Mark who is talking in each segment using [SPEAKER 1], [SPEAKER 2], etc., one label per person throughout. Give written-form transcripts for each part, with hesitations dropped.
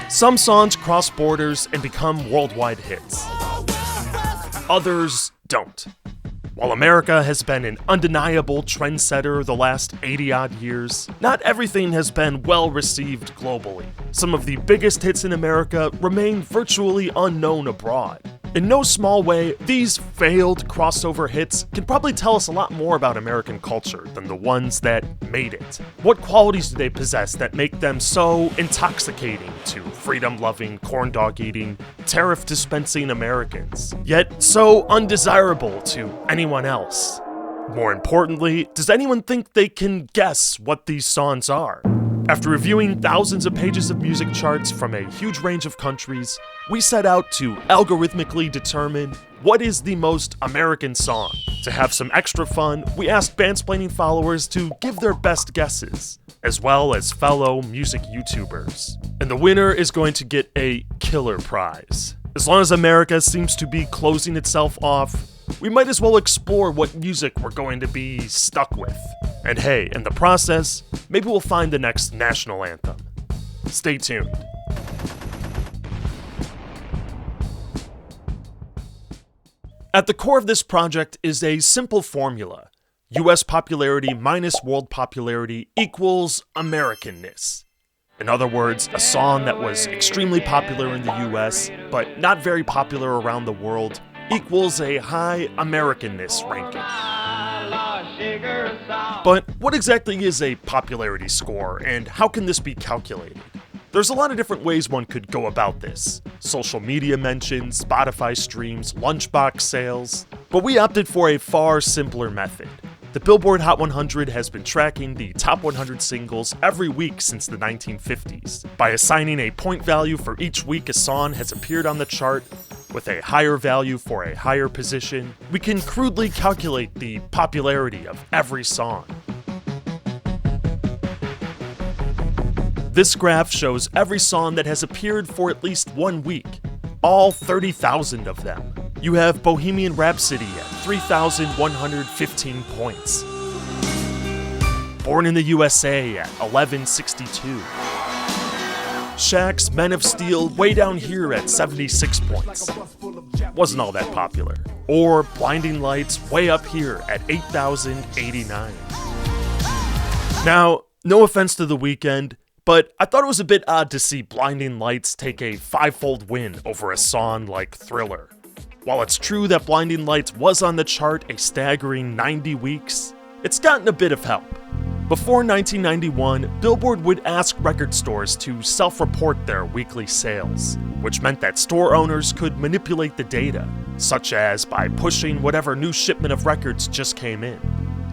[SPEAKER 1] Some songs cross borders and become worldwide hits. Others don't. While America has been an undeniable trendsetter the last 80-odd years, not everything has been well received globally. Some of the biggest hits in America remain virtually unknown abroad. In no small way, these failed crossover hits can probably tell us a lot more about American culture than the ones that made it. What qualities do they possess that make them so intoxicating to freedom-loving, corn-dog-eating, tariff-dispensing Americans, yet so undesirable to anyone else? More importantly, does anyone think they can guess what these songs are? After reviewing thousands of pages of music charts from a huge range of countries, we set out to algorithmically determine what is the most American song. To have some extra fun, we asked Bandsplaining followers to give their best guesses, as well as fellow music YouTubers. And the winner is going to get a killer prize. As long as America seems to be closing itself off, we might as well explore what music we're going to be stuck with. And hey, in the process, maybe we'll find the next national anthem. Stay tuned. At the core of this project is a simple formula. US popularity minus world popularity equals Americanness. In other words, a song that was extremely popular in the US, but not very popular around the world, equals a high Americanness ranking. But what exactly is a popularity score, and how can this be calculated? There's a lot of different ways one could go about this. Social media mentions, Spotify streams, lunchbox sales. But we opted for a far simpler method. The Billboard Hot 100 has been tracking the top 100 singles every week since the 1950s. By assigning a point value for each week a song has appeared on the chart, with a higher value for a higher position, we can crudely calculate the popularity of every song. This graph shows every song that has appeared for at least 1 week, all 30,000 of them. You have Bohemian Rhapsody at 3,115 points. Born in the USA at 1162. Shaq's Men of Steel way down here at 76 points. Wasn't all that popular. Or Blinding Lights way up here at 8,089. Now, no offense to The Weeknd, but I thought it was a bit odd to see Blinding Lights take a 5-fold win over a song like Thriller. While it's true that Blinding Lights was on the chart a staggering 90 weeks, it's gotten a bit of help. Before 1991, Billboard would ask record stores to self-report their weekly sales, which meant that store owners could manipulate the data, such as by pushing whatever new shipment of records just came in.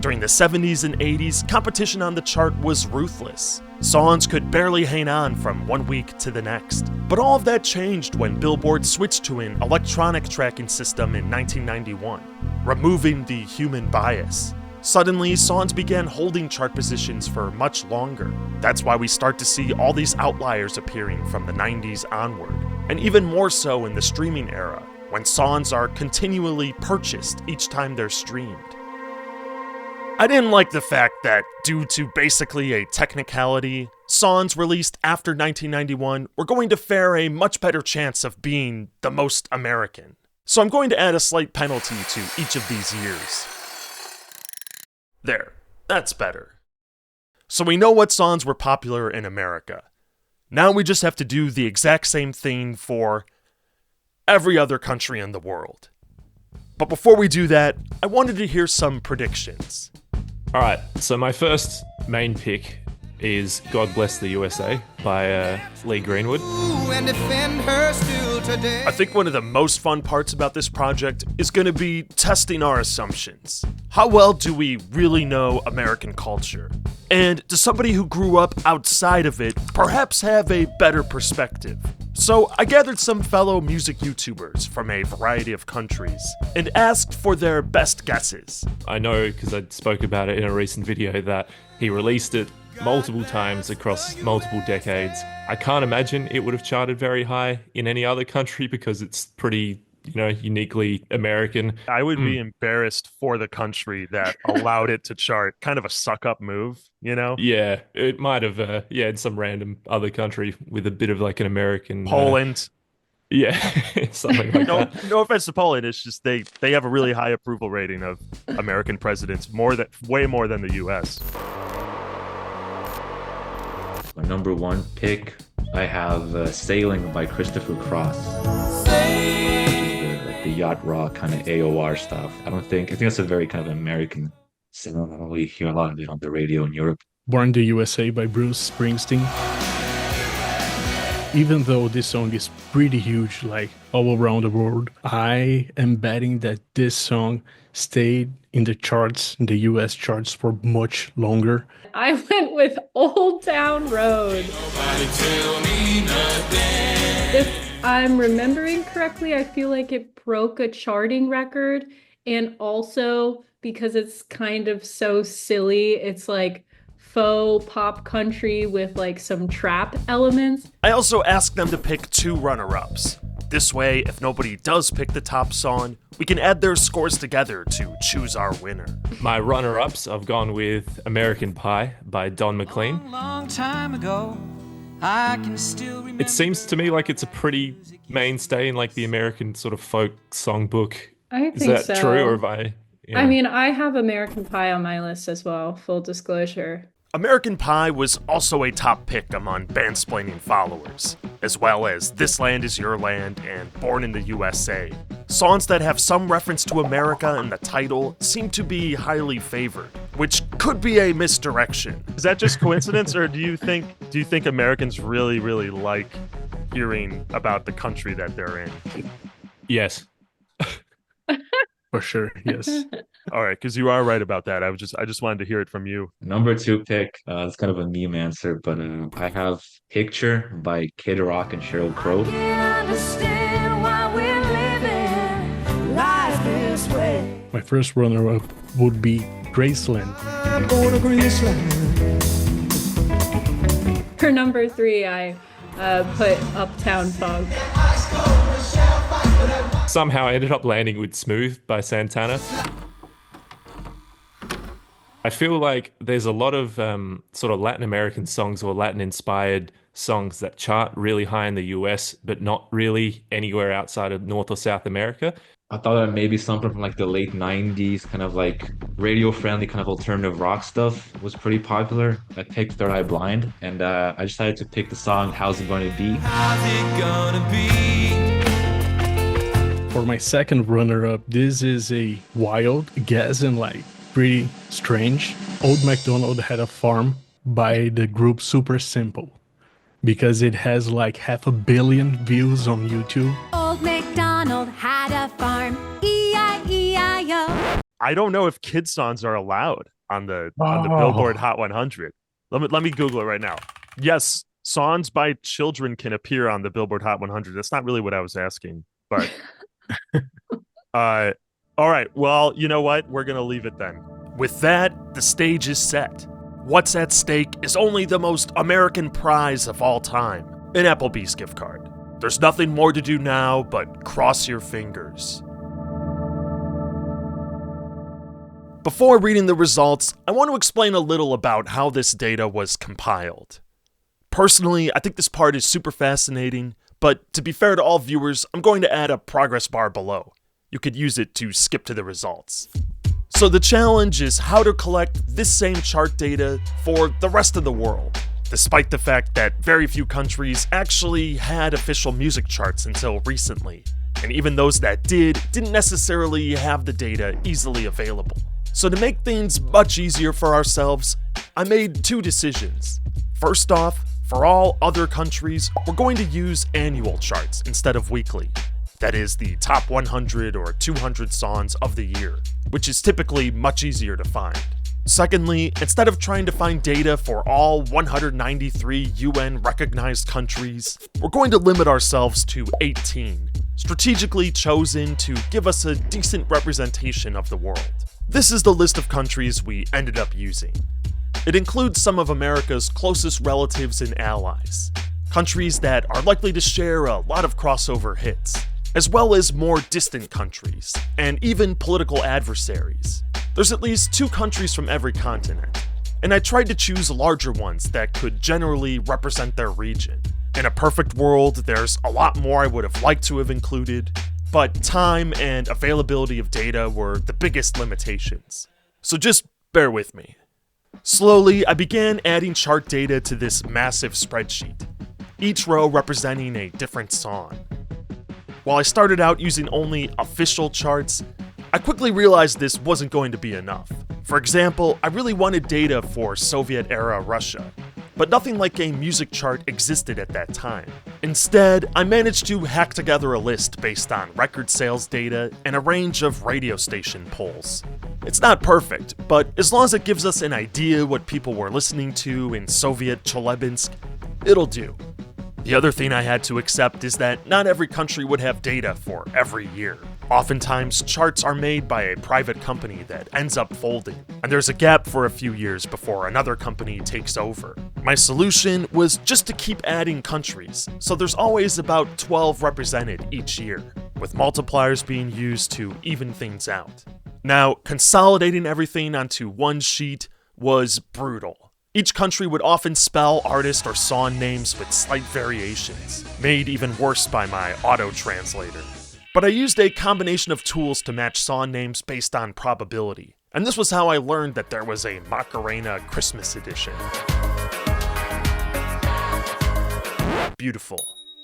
[SPEAKER 1] During the 70s and 80s, competition on the chart was ruthless. Songs could barely hang on from 1 week to the next. But all of that changed when Billboard switched to an electronic tracking system in 1991, removing the human bias. Suddenly, songs began holding chart positions for much longer. That's why we start to see all these outliers appearing from the 90s onward, and even more so in the streaming era, when songs are continually purchased each time they're streamed. I didn't like the fact that, due to basically a technicality, songs released after 1991 were going to fare a much better chance of being the most American. So I'm going to add a slight penalty to each of these years. There, that's better. So we know what songs were popular in America. Now we just have to do the exact same thing for every other country in the world. But before we do that, I wanted to hear some predictions.
[SPEAKER 2] Alright, so my first main pick is God Bless the USA by Lee Greenwood.
[SPEAKER 1] I think one of the most fun parts about this project is going to be testing our assumptions. How well do we really know American culture? And does somebody who grew up outside of it perhaps have a better perspective? So I gathered some fellow music YouTubers from a variety of countries and asked for their best guesses.
[SPEAKER 2] I know, because I spoke about it in a recent video, that he released it multiple times across multiple decades. I can't imagine it would have charted very high in any other country because it's pretty, uniquely American.
[SPEAKER 1] I would be embarrassed for the country that allowed it to chart. Kind of a suck up move, you know?
[SPEAKER 2] Yeah, it might have, in some random other country with a bit of like an American,
[SPEAKER 1] Poland.
[SPEAKER 2] yeah, something like
[SPEAKER 1] No,
[SPEAKER 2] that.
[SPEAKER 1] no offense to Poland. It's just they have a really high approval rating of American presidents, way more than the U.S.
[SPEAKER 3] My number one pick, I have Sailing by Christopher Cross. The yacht rock kind of AOR stuff. I think it's a very kind of American sound. I don't really hear a lot of it on the radio in Europe.
[SPEAKER 4] Born in the USA by Bruce Springsteen. Even though this song is pretty huge, like all around the world, I am betting that this song stayed in the charts, in the US charts, for much longer.
[SPEAKER 5] I went with Old Town Road. If I'm remembering correctly, I feel like it broke a charting record. And also because it's kind of so silly, it's like faux pop country with like some trap elements.
[SPEAKER 1] I also asked them to pick 2 runner-ups. This way, if nobody does pick the top song, we can add their scores together to choose our winner.
[SPEAKER 2] My runner-ups, I've gone with American Pie by Don McLean.
[SPEAKER 6] Long time ago, I can still remember.
[SPEAKER 2] It seems to me like it's a pretty mainstay in like the American sort of folk songbook.
[SPEAKER 5] I think
[SPEAKER 2] Is that
[SPEAKER 5] so.
[SPEAKER 2] true, or have I?
[SPEAKER 5] I mean, I have American Pie on my list as well, full disclosure.
[SPEAKER 1] American Pie was also a top pick among Bandsplaining followers, as well as This Land Is Your Land and Born in the USA. Songs that have some reference to America in the title seem to be highly favored, which could be a misdirection. Is that just coincidence, or do you think Americans really, really like hearing about the country that they're in?
[SPEAKER 2] Yes.
[SPEAKER 4] For sure, yes.
[SPEAKER 1] All right, because you are right about that. I just wanted to hear it from you.
[SPEAKER 3] Number 2 pick, it's kind of a meme answer, but I have Picture by Kid Rock and Sheryl Crow.
[SPEAKER 4] My first runner-up would be Graceland.
[SPEAKER 5] For number 3, I put Uptown Funk.
[SPEAKER 2] Somehow I ended up landing with Smooth by Santana. I feel like there's a lot of sort of Latin American songs or Latin inspired songs that chart really high in the US, but not really anywhere outside of North or South America.
[SPEAKER 3] I thought that maybe something from like the late 90s, kind of like radio friendly, kind of alternative rock stuff was pretty popular. I picked Third Eye Blind, and I decided to pick the song How's It Gonna Be?
[SPEAKER 6] How's it gonna be?
[SPEAKER 4] For my second runner-up, this is a wild guess and like pretty strange. Old MacDonald Had a Farm by the group Super Simple, because it has like 500 million views on YouTube.
[SPEAKER 7] Old MacDonald had a farm, E-I-E-I-O.
[SPEAKER 1] I don't know if kid songs are allowed on the Billboard Hot 100. Let me Google it right now. Yes, songs by children can appear on the Billboard Hot 100. That's not really what I was asking, but all right. Well, you know what? We're gonna leave it then. With that, the stage is set. What's at stake is only the most American prize of all time, an Applebee's gift card. There's nothing more to do now but cross your fingers. Before reading the results, I want to explain a little about how this data was compiled. Personally, I think this part is super fascinating, but to be fair to all viewers, I'm going to add a progress bar below. You could use it to skip to the results. So the challenge is how to collect this same chart data for the rest of the world, despite the fact that very few countries actually had official music charts until recently, and even those that didn't necessarily have the data easily available. So to make things much easier for ourselves, I made 2 decisions. First off, for all other countries, we're going to use annual charts instead of weekly. That is the top 100 or 200 songs of the year, which is typically much easier to find. Secondly, instead of trying to find data for all 193 UN-recognized countries, we're going to limit ourselves to 18, strategically chosen to give us a decent representation of the world. This is the list of countries we ended up using. It includes some of America's closest relatives and allies, countries that are likely to share a lot of crossover hits. as well as more distant countries, and even political adversaries. There's at least 2 countries from every continent, and I tried to choose larger ones that could generally represent their region. In a perfect world, there's a lot more I would have liked to have included, but time and availability of data were the biggest limitations. So just bear with me. Slowly, I began adding chart data to this massive spreadsheet, each row representing a different song. While I started out using only official charts, I quickly realized this wasn't going to be enough. For example, I really wanted data for Soviet-era Russia, but nothing like a music chart existed at that time. Instead, I managed to hack together a list based on record sales data and a range of radio station polls. It's not perfect, but as long as it gives us an idea what people were listening to in Soviet Chelyabinsk, it'll do. The other thing I had to accept is that not every country would have data for every year. Oftentimes, charts are made by a private company that ends up folding, and there's a gap for a few years before another company takes over. My solution was just to keep adding countries, so there's always about 12 represented each year, with multipliers being used to even things out. Now, consolidating everything onto one sheet was brutal. Each country would often spell artist or song names with slight variations, made even worse by my auto-translator. But I used a combination of tools to match song names based on probability, and this was how I learned that there was a Macarena Christmas edition. Beautiful.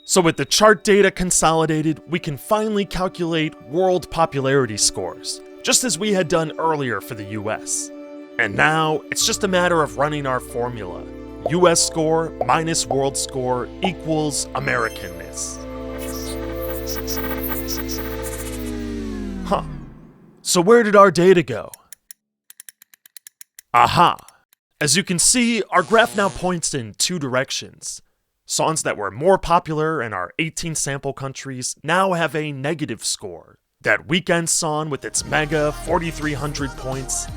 [SPEAKER 1] So with the chart data consolidated, we can finally calculate world popularity scores, just as we had done earlier for the US. And now, it's just a matter of running our formula. US score minus world score equals Americanness. Huh. So where did our data go? Aha! As you can see, our graph now points in 2 directions. Songs that were more popular in our 18 sample countries now have a negative score. That Weekend song with its mega 4,300 points,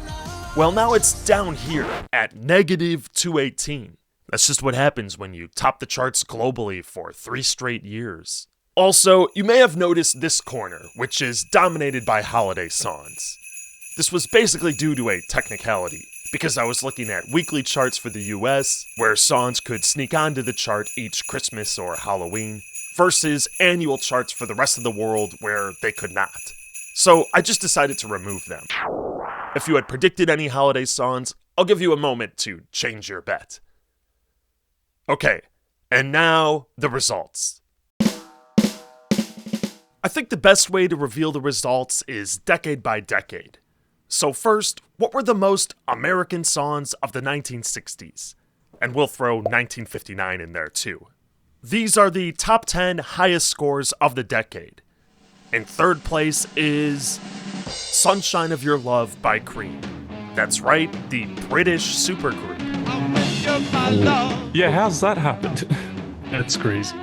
[SPEAKER 1] well, now it's down here at negative 218. That's just what happens when you top the charts globally for 3 straight years. Also, you may have noticed this corner, which is dominated by holiday songs. This was basically due to a technicality, because I was looking at weekly charts for the US, where songs could sneak onto the chart each Christmas or Halloween, versus annual charts for the rest of the world where they could not. So I just decided to remove them. If you had predicted any holiday songs, I'll give you a moment to change your bet. Okay, and now the results. I think the best way to reveal the results is decade by decade. So first, what were the most American songs of the 1960s? And we'll throw 1959 in there too. These are the top 10 highest scores of the decade. In third place is Sunshine of Your Love by Cream. That's right, the British supergroup.
[SPEAKER 2] Yeah, how's that happened?
[SPEAKER 4] That's crazy.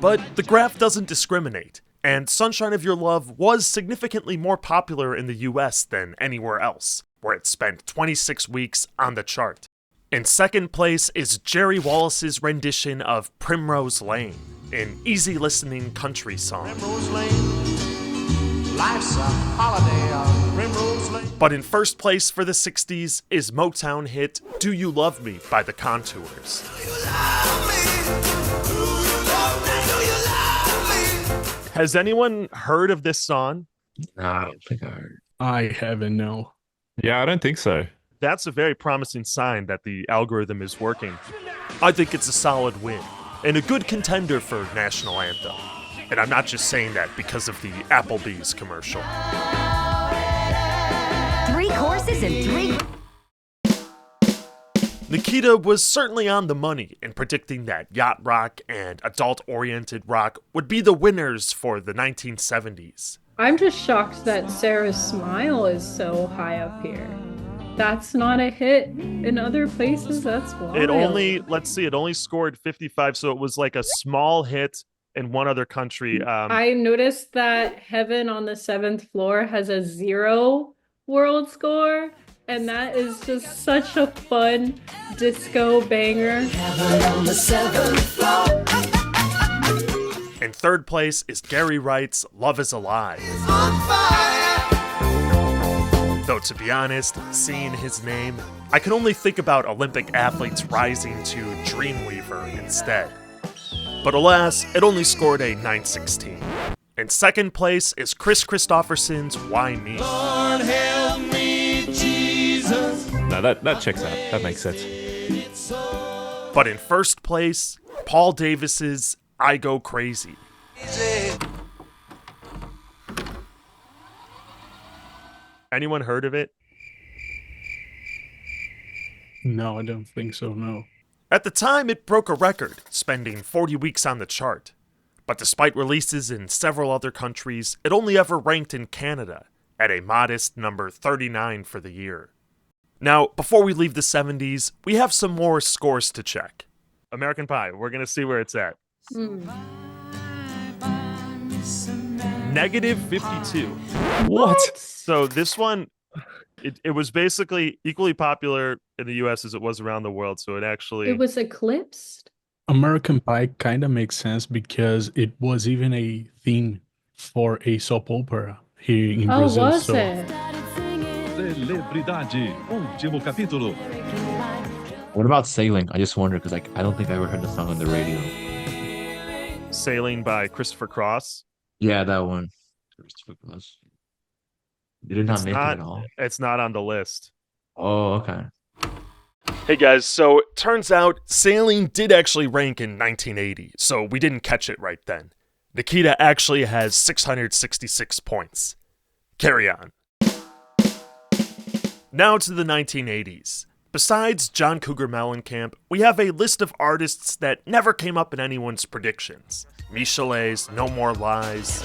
[SPEAKER 1] But the graph doesn't discriminate, and Sunshine of Your Love was significantly more popular in the US than anywhere else, where it spent 26 weeks on the chart. In second place is Jerry Wallace's rendition of Primrose Lane, an easy listening country song.
[SPEAKER 8] Primrose Lane, life's a holiday on Primrose Lane.
[SPEAKER 1] But in first place for the 60s is Motown hit Do You Love Me by the Contours. Has anyone heard of this song?
[SPEAKER 3] No, I don't think I heard.
[SPEAKER 4] I haven't, no.
[SPEAKER 2] Yeah, I don't think so.
[SPEAKER 1] That's a very promising sign that the algorithm is working. I think it's a solid win, and a good contender for National Anthem. And I'm not just saying that because of the Applebee's commercial.
[SPEAKER 7] 3 courses and 3...
[SPEAKER 1] Nikita was certainly on the money in predicting that yacht rock and adult-oriented rock would be the winners for the 1970s.
[SPEAKER 5] I'm just shocked that Sarah's Smile is so high up here. That's not a hit in other places. That's wild.
[SPEAKER 1] It only scored 55, so it was like a small hit in one other country.
[SPEAKER 5] I noticed that Heaven on the 7th Floor has a 0 world score, and that is just such a fun disco banger.
[SPEAKER 1] In In third place is Gary Wright's Love is Alive. Though to be honest, seeing his name, I can only think about Olympic athletes rising to Dreamweaver instead. But alas, it only scored a 916. In second place is Chris Christopherson's Why Me?
[SPEAKER 9] Lord help me, Jesus.
[SPEAKER 2] No, that checks out. That makes sense.
[SPEAKER 1] But in first place, Paul Davis's I Go Crazy. Anyone heard of it?
[SPEAKER 4] No, I don't think so, no.
[SPEAKER 1] At the time, it broke a record, spending 40 weeks on the chart. But despite releases in several other countries, it only ever ranked in Canada, at a modest number 39 for the year. Now, before we leave the 70s, we have some more scores to check. American Pie, we're going to see where it's at. Negative 52.
[SPEAKER 2] What?
[SPEAKER 1] So this one, it was basically equally popular in the US as it was around the world, so it
[SPEAKER 5] was eclipsed?
[SPEAKER 4] American Pie kind of makes sense because it was even a theme for a soap opera here in Brazil.
[SPEAKER 5] Oh, was it?
[SPEAKER 9] Celebridade, último capítulo.
[SPEAKER 3] What about Sailing? I just wonder because I don't think I ever heard the song on the radio.
[SPEAKER 1] Sailing by Christopher Cross.
[SPEAKER 3] Yeah, that one. Christopher Cross. Did it not make it at all?
[SPEAKER 1] It's not on the list.
[SPEAKER 3] Oh, okay.
[SPEAKER 1] Hey guys, so it turns out Sailing did actually rank in 1980, so we didn't catch it right then. Nikita actually has 666 points. Carry on. Now to the 1980s. Besides John Cougar Mellencamp, we have a list of artists that never came up in anyone's predictions. Michelet's No More Lies,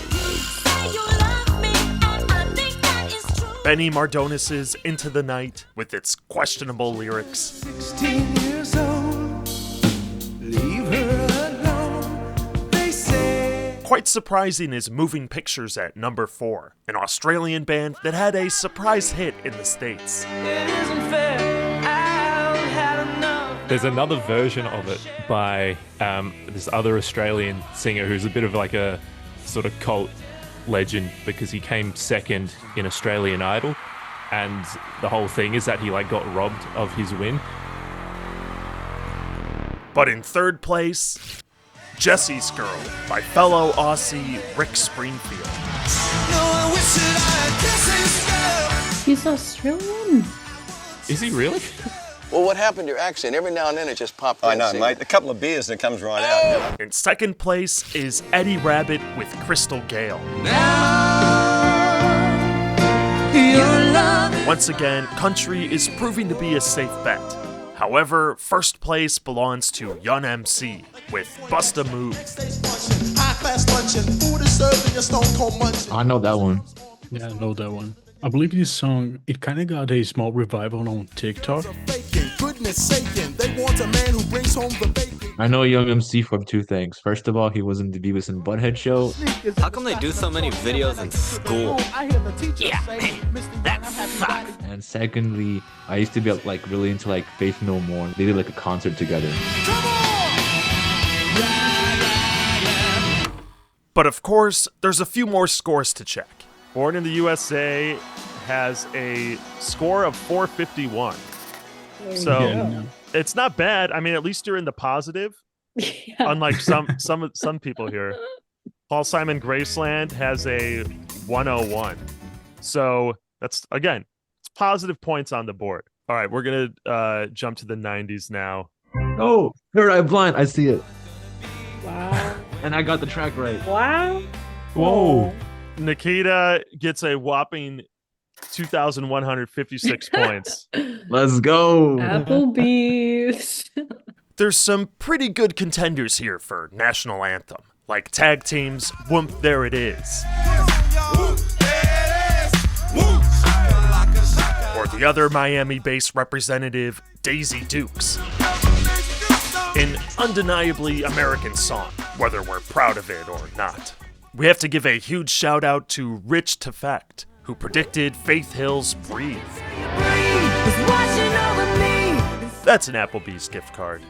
[SPEAKER 1] Benny Mardones's Into the Night, with its questionable lyrics,
[SPEAKER 9] 16 years old, leave her alone, they say.
[SPEAKER 1] Quite surprising is Moving Pictures at number 4, an Australian band that had a surprise hit in the States.
[SPEAKER 9] It isn't fair, I've had enough.
[SPEAKER 2] There's another version of it by this other Australian singer who's a bit of like a sort of cult legend because he came second in Australian Idol, and the whole thing is that he got robbed of his win.
[SPEAKER 1] But in third place, Jessie's Girl by fellow Aussie Rick Springfield.
[SPEAKER 5] He's Australian?
[SPEAKER 2] Is he really?
[SPEAKER 10] Well, what happened to your accent? Every now and then it just popped
[SPEAKER 11] I
[SPEAKER 10] in.
[SPEAKER 11] know, mate. A couple of beers and it comes right out.
[SPEAKER 1] In second place is Eddie Rabbit with Crystal Gale. Once again, country is proving to be a safe bet. However, first place belongs to Young MC with Bust a Move.
[SPEAKER 3] I know that one.
[SPEAKER 4] Yeah, I know that one. I believe this song, it kind of got a small revival on TikTok.
[SPEAKER 3] I know Young MC from two things. First of all, he was in the Beavis and Butthead show.
[SPEAKER 12] How come they do so many videos in school? Yeah, that sucks.
[SPEAKER 3] And secondly, I used to be really into Faith No More. They did a concert together.
[SPEAKER 1] But of course, there's a few more scores to check. Born in the USA has a score of 451. So it's not bad. I mean, at least you're in the positive.
[SPEAKER 5] Yeah.
[SPEAKER 1] Unlike some people here. Paul Simon Graceland has a 101. So that's, again, it's positive points on the board. All right, we're going to jump to the 90s now.
[SPEAKER 3] Oh, Third Eye Blind. I see it.
[SPEAKER 5] Wow.
[SPEAKER 3] And I got the track right.
[SPEAKER 5] Wow.
[SPEAKER 2] Whoa.
[SPEAKER 1] Nikita gets a whopping 2,156 points.
[SPEAKER 3] Let's go.
[SPEAKER 5] Applebee's.
[SPEAKER 1] There's some pretty good contenders here for National Anthem, like tag teams Whoomp There It Is, or the other Miami-based representative, Daisy Dukes. An undeniably American song, whether we're proud of it or not. We have to give a huge shout out to Rich Tefect, who predicted Faith Hill's Breathe. That's an Applebee's gift card.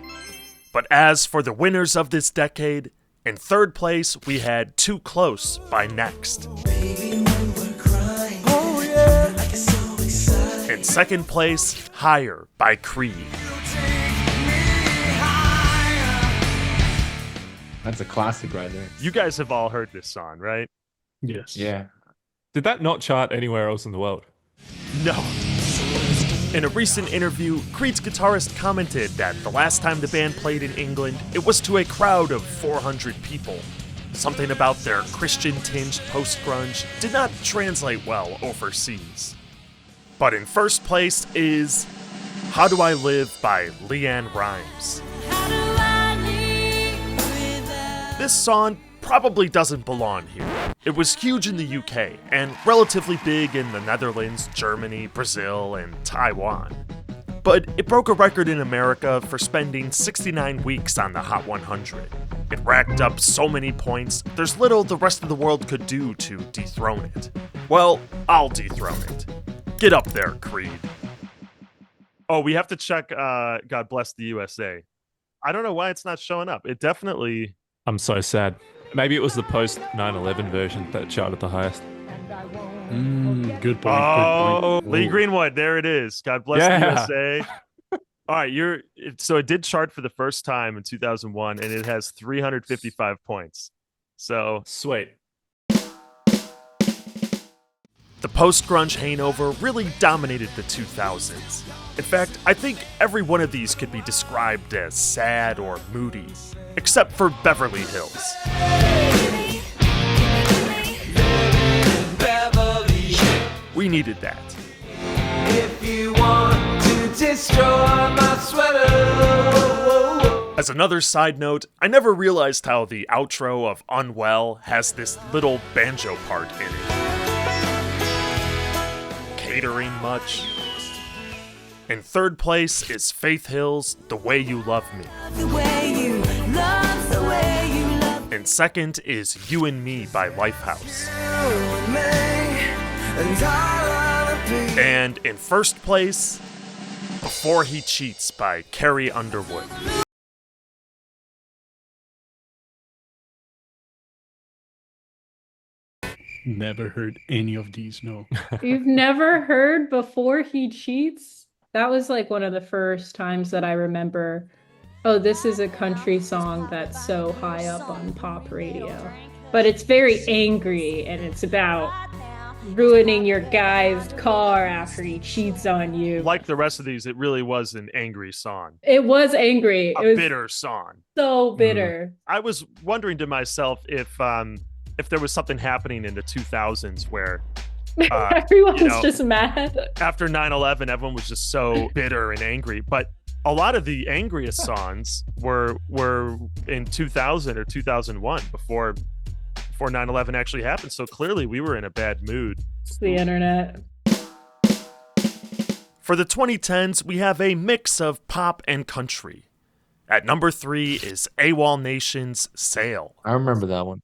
[SPEAKER 1] But as for the winners of this decade, In third place, we had Too Close by Next. In second place, Higher by Creed.
[SPEAKER 3] That's a classic right there.
[SPEAKER 1] You guys have all heard this song, right?
[SPEAKER 4] Yes.
[SPEAKER 3] Yeah.
[SPEAKER 2] Did that not chart anywhere else in the world?
[SPEAKER 1] No. In a recent interview, Creed's guitarist commented that the last time the band played in England, it was to a crowd of 400 people. Something about their Christian-tinged post-grunge did not translate well overseas. But in first place is How Do I Live by Leanne Rimes. This song probably doesn't belong here. It was huge in the UK and relatively big in the Netherlands, Germany, Brazil, and Taiwan. But it broke a record in America for spending 69 weeks on the Hot 100. It racked up so many points, there's little the rest of the world could do to dethrone it. Well, I'll dethrone it. Get up there, Creed. Oh, we have to check God Bless the USA. I don't know why it's not showing up. It definitely...
[SPEAKER 2] I'm so sad. Maybe it was the post 9/11 version that charted the highest.
[SPEAKER 4] Good point.
[SPEAKER 1] Oh,
[SPEAKER 4] good point.
[SPEAKER 1] Lee Greenwood, there it is. God Bless the USA. All right, so it did chart for the first time in 2001, and it has 355 points. So
[SPEAKER 2] sweet.
[SPEAKER 1] The post-grunge hangover really dominated the 2000s. In fact, I think every one of these could be described as sad or moody, except for Beverly Hills. We needed that.
[SPEAKER 9] If you want to destroy my sweater.
[SPEAKER 1] As another side note, I never realized how the outro of Unwell has this little banjo part in it. Catering much? In third place is Faith Hill's The Way You Love Me. In second is You and Me by Lifehouse. And in first place, Before He Cheats by Carrie Underwood.
[SPEAKER 4] Never heard any of these, no.
[SPEAKER 5] You've never heard Before He Cheats? That was like one of the first times that I remember, oh, this is a country song that's so high up on pop radio. But it's very angry, and it's about ruining your guy's car after he cheats on you.
[SPEAKER 1] Like the rest of these, it really was an angry song.
[SPEAKER 5] It was angry. It was
[SPEAKER 1] bitter song.
[SPEAKER 5] So bitter.
[SPEAKER 1] I was wondering to myself if there was something happening in the 2000s where
[SPEAKER 5] everyone's just mad.
[SPEAKER 1] After 9/11, everyone was just so bitter and angry. But a lot of the angriest songs were in 2000 or 2001 before 9/11 actually happened. So clearly we were in a bad mood.
[SPEAKER 5] It's the internet.
[SPEAKER 1] For the 2010s, we have a mix of pop and country. At number 3 is AWOL Nation's Sail.
[SPEAKER 3] I remember that one.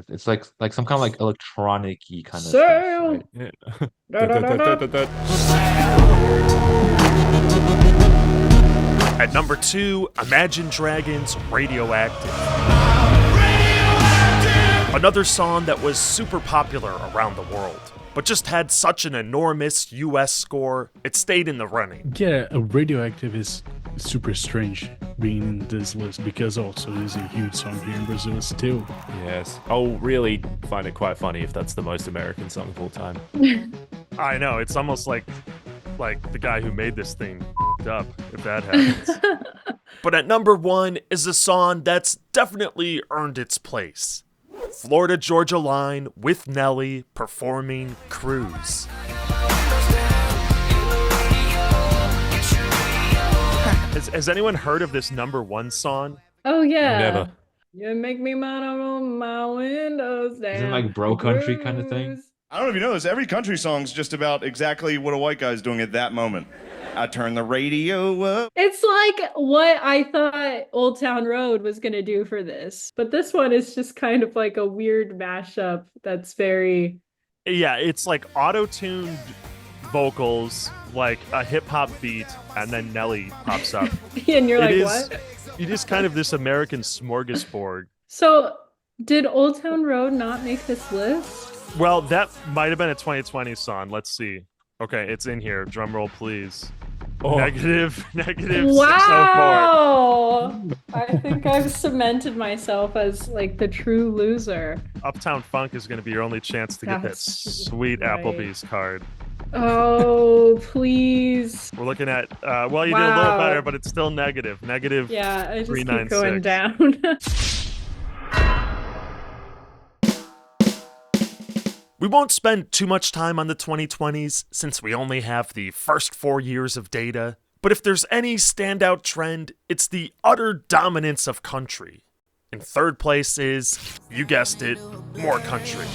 [SPEAKER 3] It's like some kind of like electronic-y kind of
[SPEAKER 5] Sail!
[SPEAKER 3] stuff. Right?
[SPEAKER 2] Yeah.
[SPEAKER 1] At number 2, Imagine Dragons' Radioactive. Another song that was super popular around the world, but just had such an enormous US score, it stayed in the running.
[SPEAKER 4] Yeah, Radioactive is super strange being in this list because also it is a huge song here in Brazil still.
[SPEAKER 2] Yes. I'll really find it quite funny if that's the most American song of all time.
[SPEAKER 1] I know, it's almost like the guy who made this thing up, if that happens. But at number 1 is a song that's definitely earned its place. Florida Georgia Line with Nelly performing Cruise. Has anyone heard of this number 1 song?
[SPEAKER 5] Oh yeah.
[SPEAKER 2] Never.
[SPEAKER 5] You make me mad on my windows down.
[SPEAKER 3] Isn't it like bro country kind of thing?
[SPEAKER 13] I don't know if you know this. Every country song's just about exactly what a white guy's doing at that moment. I turn the radio up.
[SPEAKER 5] It's like what I thought Old Town Road was going to do for this. But this one is just kind of like a weird mashup that's very...
[SPEAKER 1] Yeah, it's like auto-tuned vocals, like a hip-hop beat, and then Nelly pops up.
[SPEAKER 5] And you're like, what?
[SPEAKER 1] It is kind of this American smorgasbord
[SPEAKER 5] So, did Old Town Road not make this list?
[SPEAKER 1] Well, that might have been a 2020 song. Let's see. Okay, it's in here. Drum roll, please.
[SPEAKER 2] Oh.
[SPEAKER 1] Negative
[SPEAKER 5] Wow! 604. I think I've cemented myself as like the true loser.
[SPEAKER 1] Uptown Funk is going to be your only chance to get that
[SPEAKER 5] That's
[SPEAKER 1] sweet
[SPEAKER 5] right.
[SPEAKER 1] Applebee's card.
[SPEAKER 5] Oh, please.
[SPEAKER 1] We're looking at, well, you did a little better, but it's still negative. Negative
[SPEAKER 5] Yeah, I just keep
[SPEAKER 1] 396.
[SPEAKER 5] going down.
[SPEAKER 1] We won't spend too much time on the 2020s since we only have the first 4 years of data, but if there's any standout trend, it's the utter dominance of country. In third place is, you guessed it, more country.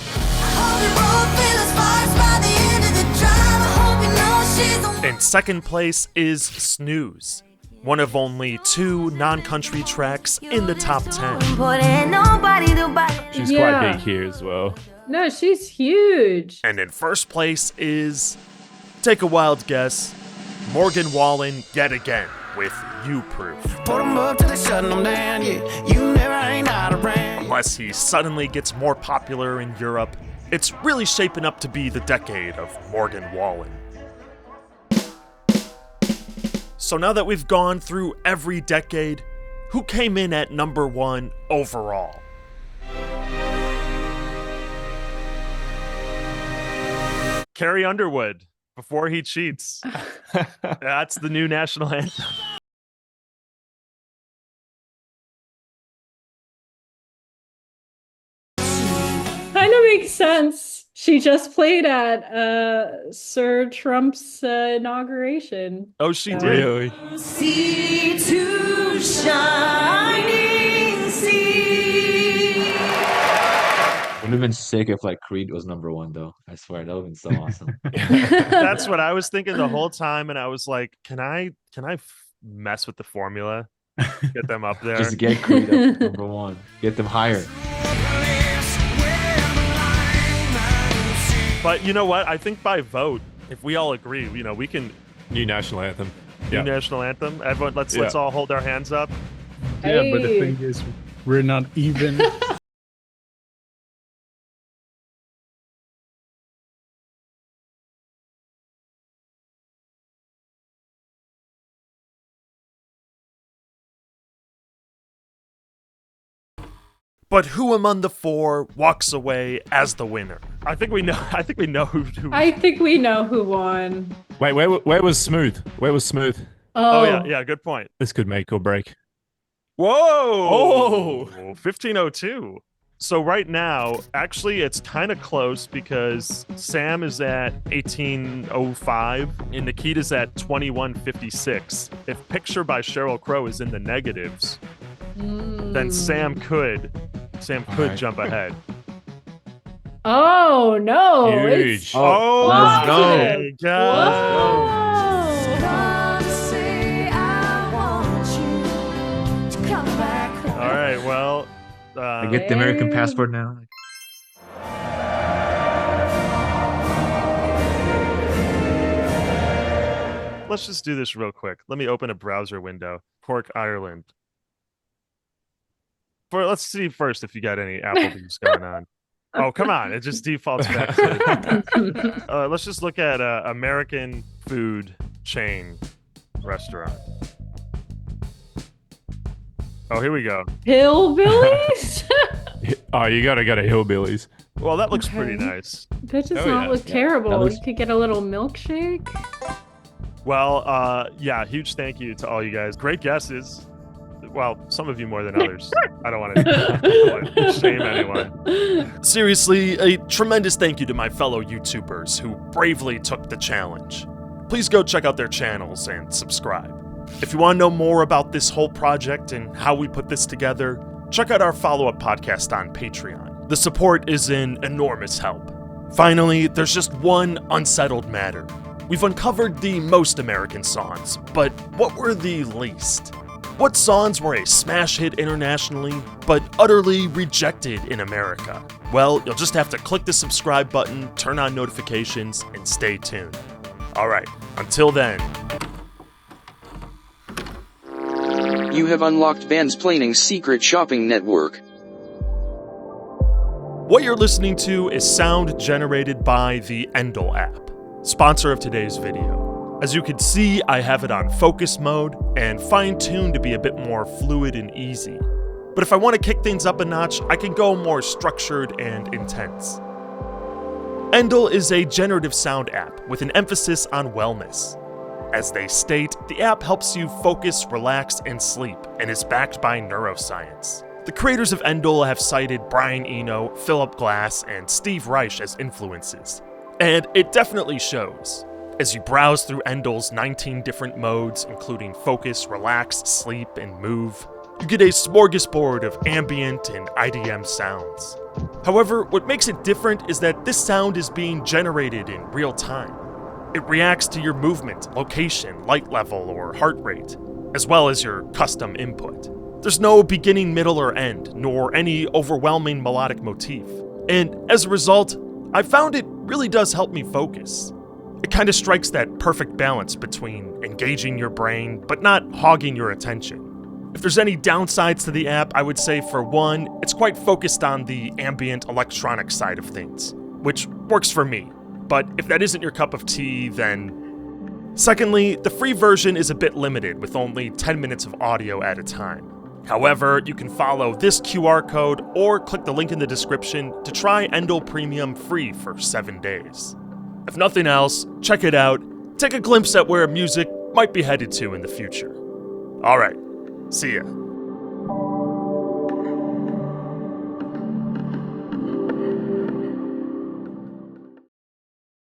[SPEAKER 1] In second place is Snooze, one of only 2 non-country tracks in the top 10.
[SPEAKER 2] She's quite big here as well.
[SPEAKER 5] No, she's huge.
[SPEAKER 1] And in first place is, take a wild guess, Morgan Wallen yet again with You Proof. Unless he suddenly gets more popular in Europe, it's really shaping up to be the decade of Morgan Wallen. So now that we've gone through every decade, who came in at number 1 overall? Carrie Underwood, Before He Cheats. That's the new national anthem.
[SPEAKER 5] Kind of makes sense. She just played at Sir Trump's inauguration.
[SPEAKER 1] Oh, she did?
[SPEAKER 2] Really?
[SPEAKER 9] Sea to shining sea.
[SPEAKER 3] Would have been sick if like Creed was number 1 though. I swear that would have been so awesome.
[SPEAKER 1] That's what I was thinking the whole time, and I was like, can I mess with the formula? Get them up there.
[SPEAKER 3] Just get Creed up number 1. Get them higher.
[SPEAKER 1] But you know what? I think by vote, if we all agree, we can.
[SPEAKER 2] New national anthem.
[SPEAKER 1] New national anthem. Everyone, let's all hold our hands up.
[SPEAKER 4] Yeah, but the thing is, we're not even.
[SPEAKER 1] But who among the 4 walks away as the winner? I think we know. I think we know who.
[SPEAKER 5] I think we know who won.
[SPEAKER 2] Wait, where was Smooth? Where was Smooth?
[SPEAKER 1] Oh yeah, good point.
[SPEAKER 2] This could make or break.
[SPEAKER 1] Whoa!
[SPEAKER 2] Oh!
[SPEAKER 1] 1502. So right now, actually, it's kind of close because Sam is at 1805 and Nikita's at 2156. If Picture by Sheryl Crow is in the negatives, then Sam could jump ahead.
[SPEAKER 5] Oh no!
[SPEAKER 2] Huge.
[SPEAKER 3] Let's go.
[SPEAKER 1] My God. All right, well,
[SPEAKER 3] I get the American passport now.
[SPEAKER 1] let's just do this real quick. Let me open a browser window. Cork, Ireland. Let's see first if you got any Applebee's going on. Oh, come on. It just defaults back to let's just look at American food chain restaurant. Oh, here we go.
[SPEAKER 5] Hillbillies?
[SPEAKER 2] Oh, you gotta go to Hillbillies.
[SPEAKER 1] Well, that looks pretty nice.
[SPEAKER 5] That does not look terrible. You could get a little milkshake.
[SPEAKER 1] Well, yeah, huge thank you to all you guys. Great guesses. Well, some of you more than others. I don't want to shame anyone. Seriously, a tremendous thank you to my fellow YouTubers who bravely took the challenge. Please go check out their channels and subscribe. If you want to know more about this whole project and how we put this together, check out our follow-up podcast on Patreon. The support is an enormous help. Finally, there's just one unsettled matter. We've uncovered the most American songs, but what were the least? What songs were a smash hit internationally, but utterly rejected in America? Well, you'll just have to click the subscribe button, turn on notifications, and stay tuned. Alright, until then.
[SPEAKER 14] You have unlocked Bandsplaining's secret shopping network.
[SPEAKER 1] What you're listening to is sound generated by the Endel app, sponsor of today's video. As you can see, I have it on focus mode and fine-tuned to be a bit more fluid and easy. But if I want to kick things up a notch, I can go more structured and intense. Endel is a generative sound app with an emphasis on wellness. As they state, the app helps you focus, relax, and sleep, and is backed by neuroscience. The creators of Endel have cited Brian Eno, Philip Glass, and Steve Reich as influences. And it definitely shows. As you browse through Endel's 19 different modes, including focus, relax, sleep, and move, you get a smorgasbord of ambient and IDM sounds. However, what makes it different is that this sound is being generated in real time. It reacts to your movement, location, light level, or heart rate, as well as your custom input. There's no beginning, middle, or end, nor any overwhelming melodic motif. And as a result, I found it really does help me focus. It kind of strikes that perfect balance between engaging your brain, but not hogging your attention. If there's any downsides to the app, I would say for one, it's quite focused on the ambient electronic side of things, which works for me. But if that isn't your cup of tea, then... Secondly, the free version is a bit limited with only 10 minutes of audio at a time. However, you can follow this QR code or click the link in the description to try Endel Premium free for 7 days. If nothing else, check it out, take a glimpse at where music might be headed to in the future. Alright, see ya.